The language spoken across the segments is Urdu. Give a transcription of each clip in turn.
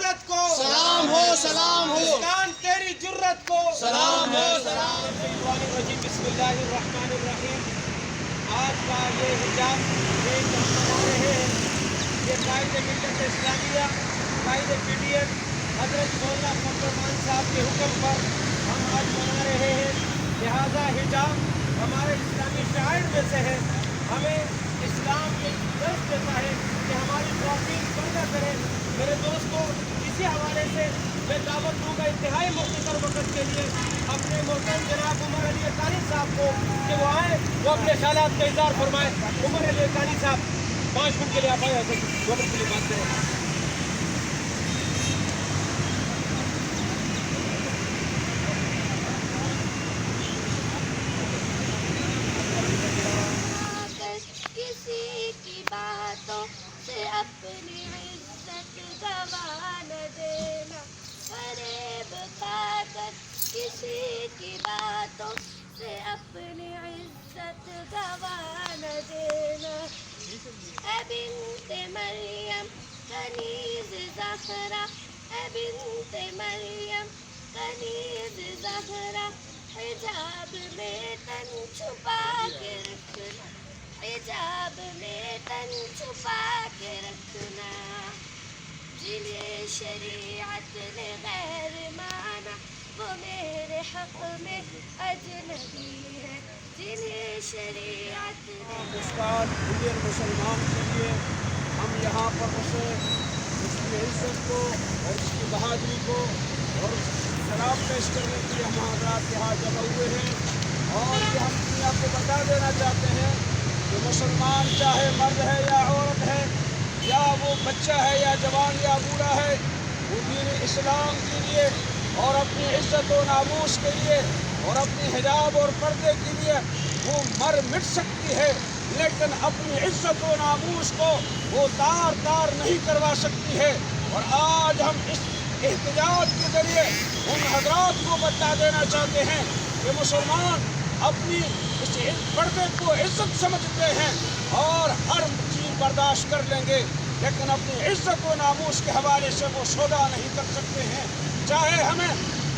جرت کو سلام ہو، سلام ہو، مسکان تیری جرت کو سلام ہو، سلام بسم اللہ الرحمن الرحیم۔ آج کا یہ حجاب ڈے جو ہم منا رہے ہیں، یہ قائد ملت اسلامیہ، قائد PDM حضرت مولانا فضل الرحمان صاحب کے حکم پر ہم آج منا رہے ہیں۔ لہذا حجاب ہمارے اسلامی شعائر میں سے ہے۔ ہمیں اسلام یہ درس دیتا ہے کہ ہماری خواتین پردہ کریں۔ میرے دوستو، اسی حوالے سے میں دعوت دوں گا انتہائی مختصر وقت کے لیے اپنے محترم جناب عمر علی اکانی صاحب کو کہ وہ آئیں، وہ اپنے خیالات کا اظہار فرمائیں۔ عمر علی اکانی صاحب 5 منٹ کے لیے آپ آئے، 2 منٹ کے لیے بات کریں۔ کسی کی باتوں سے اپنی عزت گوا نہ دینا، فریب کھا کر کسی کی باتوں سے اپنی عزت گوا نہ دینا۔ اے بنت مریم کنیز زہرا، اے بنت مریم کنیز زہرا، حجاب میں تن چھپا کے رکھنا، حجاب میں تن چھپا کے رکھنا۔ جنہیں شریعت نے غیر مانا وہ میرے حق میں اجنبی ہے، جنہیں شریعت نے استاد انڈین مسلمان کے لیے ہم یہاں پر اسے اس کی عزت کو اور اس کی بہادری کو اور شراب پیش کرنے کے لیے ہم حضرات یہاں جمع ہوئے ہیں، اور یہ ہم دنیا کو بتا دینا چاہتے ہیں کہ مسلمان چاہے مرد ہے یا عورت ہے، یا وہ بچہ ہے یا جوان یا بوڑھا ہے، وہ دین اسلام کے لیے اور اپنی عزت و ناموس کے لیے اور اپنی حجاب اور پردے کے لیے وہ مر مٹ سکتی ہے، لیکن اپنی عزت و ناموس کو وہ تار تار نہیں کروا سکتی ہے۔ اور آج ہم اس احتجاج کے ذریعے ان حضرات کو بتا دینا چاہتے ہیں کہ مسلمان اپنی اس پردے کو عزت سمجھتے ہیں اور ہر چیز برداشت کر لیں گے، لیکن اپنی عزت و ناموس کے حوالے سے وہ سودا نہیں کر سکتے ہیں۔ چاہے ہمیں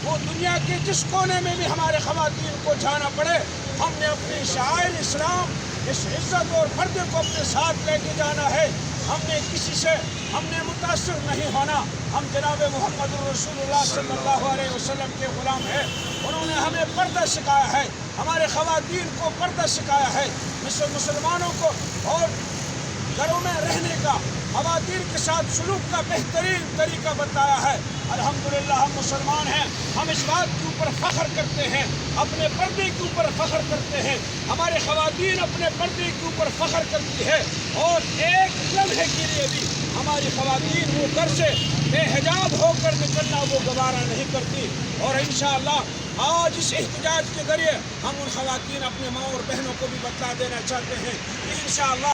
وہ دنیا کے جس کونے میں بھی ہمارے خواتین کو جانا پڑے، ہم نے اپنی شعائر اسلام اس عزت اور پردے کو اپنے ساتھ لے کے جانا ہے۔ ہم نے کسی سے متاثر نہیں ہونا۔ ہم جناب محمد رسول اللہ صلی اللہ علیہ وسلم کے غلام ہیں۔ انہوں نے ہمیں پردہ سکھایا ہے، ہمارے خواتین کو پردہ سکھایا ہے، مسلمانوں کو اور گھروں میں رہنے کا، خواتین کے ساتھ سلوک کا بہترین طریقہ بتایا ہے۔ الحمدللہ ہم مسلمان ہیں، ہم اس بات کے اوپر فخر کرتے ہیں، اپنے پردے کے اوپر فخر کرتے ہیں، ہمارے خواتین اپنے پردے کے اوپر فخر کرتی ہے، اور ایک لمحے کے لیے بھی ہماری خواتین وہ گھر سے بے حجاب ہو کر نکلنا وہ گوارا نہیں کرتی۔ اور انشاءاللہ آج اس احتجاج کے ذریعے ہم ان خواتین اپنے ماں اور بہنوں کو بھی بتلا دینا چاہتے ہیں کہ انشاءاللہ